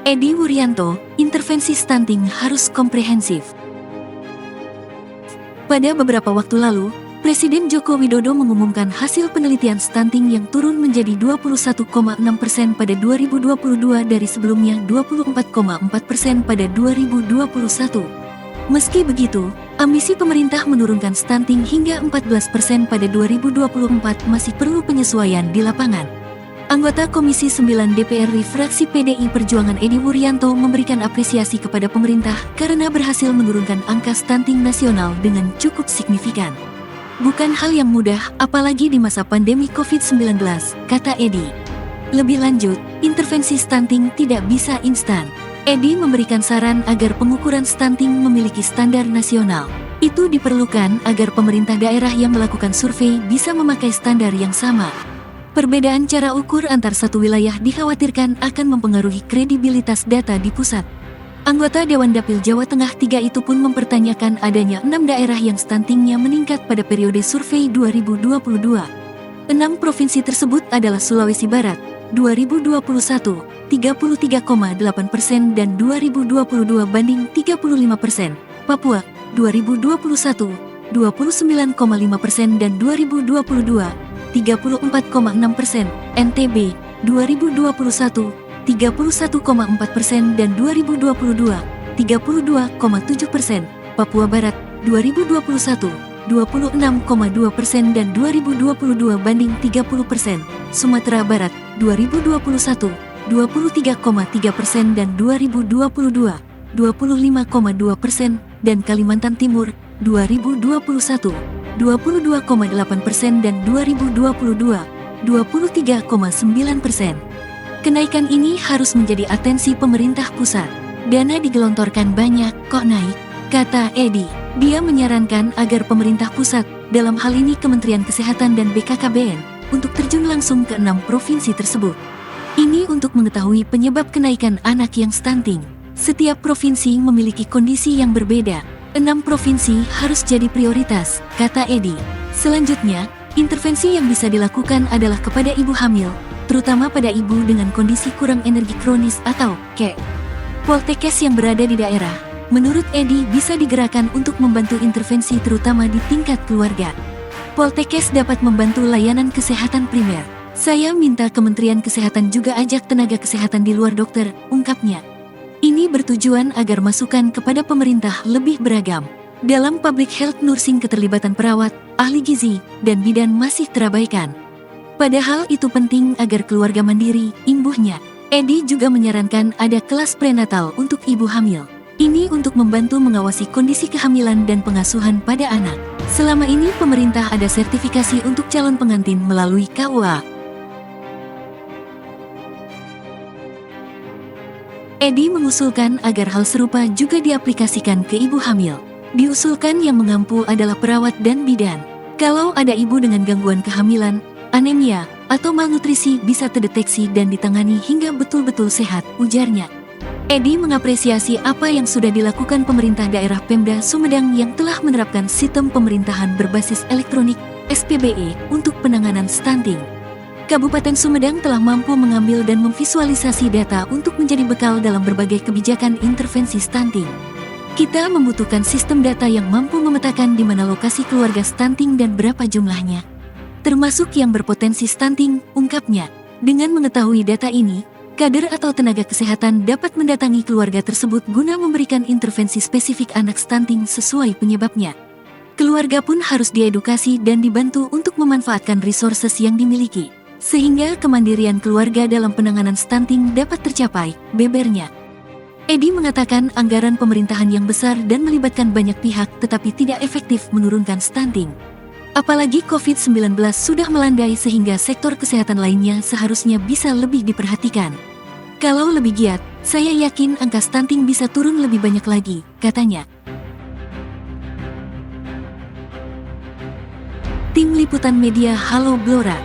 Edi Wuryanto, intervensi stunting harus komprehensif. Pada beberapa waktu lalu, Presiden Joko Widodo mengumumkan hasil penelitian stunting yang turun menjadi 21,6% pada 2022 dari sebelumnya 24,4% pada 2021. Meski begitu, ambisi pemerintah menurunkan stunting hingga 14% pada 2024 masih perlu penyesuaian di lapangan. Anggota Komisi 9 DPR fraksi PDI Perjuangan Edi Wuryanto memberikan apresiasi kepada pemerintah karena berhasil menurunkan angka stunting nasional dengan cukup signifikan. Bukan hal yang mudah, apalagi di masa pandemi COVID-19, kata Edi. Lebih lanjut, intervensi stunting tidak bisa instan. Edi memberikan saran agar pengukuran stunting memiliki standar nasional. Itu diperlukan agar pemerintah daerah yang melakukan survei bisa memakai standar yang sama. Perbedaan cara ukur antar satu wilayah dikhawatirkan akan mempengaruhi kredibilitas data di pusat. Anggota Dewan Dapil Jawa Tengah 3 itu pun mempertanyakan adanya 6 daerah yang stuntingnya meningkat pada periode survei 2022. 6 provinsi tersebut adalah Sulawesi Barat, 2021, 33,8% dan 2022 banding 35%, Papua, 2021, 29,5% dan 2022, 34,6%, NTB, 2021, 31,4% dan 2022, 32,7%, Papua Barat, 2021, 26,2% dan 2022 banding 30%, Sumatera Barat, 2021, 23,3% dan 2022, 25,2% dan Kalimantan Timur, 2021, 22,8% dan 2022, 23,9%. Kenaikan ini harus menjadi atensi pemerintah pusat. Dana digelontorkan banyak, kok naik? Kata Edi. Dia menyarankan agar pemerintah pusat, dalam hal ini Kementerian Kesehatan dan BKKBN, untuk terjun langsung ke 6 provinsi tersebut. Ini untuk mengetahui penyebab kenaikan anak yang stunting. Setiap provinsi memiliki kondisi yang berbeda. 6 provinsi harus jadi prioritas, kata Edi. Selanjutnya, intervensi yang bisa dilakukan adalah kepada ibu hamil, terutama pada ibu dengan kondisi kurang energi kronis atau KEK. Poltekkes yang berada di daerah, menurut Edi bisa digerakkan untuk membantu intervensi terutama di tingkat keluarga. Poltekkes dapat membantu layanan kesehatan primer. Saya minta Kementerian Kesehatan juga ajak tenaga kesehatan di luar dokter, ungkapnya. Ini bertujuan agar masukan kepada pemerintah lebih beragam. Dalam public health nursing keterlibatan perawat, ahli gizi, dan bidan masih terabaikan. Padahal itu penting agar keluarga mandiri, imbuhnya. Edi juga menyarankan ada kelas prenatal untuk ibu hamil. Ini untuk membantu mengawasi kondisi kehamilan dan pengasuhan pada anak. Selama ini pemerintah ada sertifikasi untuk calon pengantin melalui KUA. Edi mengusulkan agar hal serupa juga diaplikasikan ke ibu hamil. Diusulkan yang mengampu adalah perawat dan bidan. Kalau ada ibu dengan gangguan kehamilan, anemia, atau malnutrisi bisa terdeteksi dan ditangani hingga betul-betul sehat, ujarnya. Edi mengapresiasi apa yang sudah dilakukan pemerintah daerah Pemda Sumedang yang telah menerapkan sistem pemerintahan berbasis elektronik, SPBE, untuk penanganan stunting. Kabupaten Sumedang telah mampu mengambil dan memvisualisasi data untuk menjadi bekal dalam berbagai kebijakan intervensi stunting. Kita membutuhkan sistem data yang mampu memetakan di mana lokasi keluarga stunting dan berapa jumlahnya, termasuk yang berpotensi stunting, ungkapnya. Dengan mengetahui data ini, kader atau tenaga kesehatan dapat mendatangi keluarga tersebut guna memberikan intervensi spesifik anak stunting sesuai penyebabnya. Keluarga pun harus diedukasi dan dibantu untuk memanfaatkan resources yang dimiliki, sehingga kemandirian keluarga dalam penanganan stunting dapat tercapai, bebernya. Edi mengatakan anggaran pemerintahan yang besar dan melibatkan banyak pihak tetapi tidak efektif menurunkan stunting. Apalagi COVID-19 sudah melandai sehingga sektor kesehatan lainnya seharusnya bisa lebih diperhatikan. Kalau lebih giat, saya yakin angka stunting bisa turun lebih banyak lagi, katanya. Tim Liputan Media Halo Blora.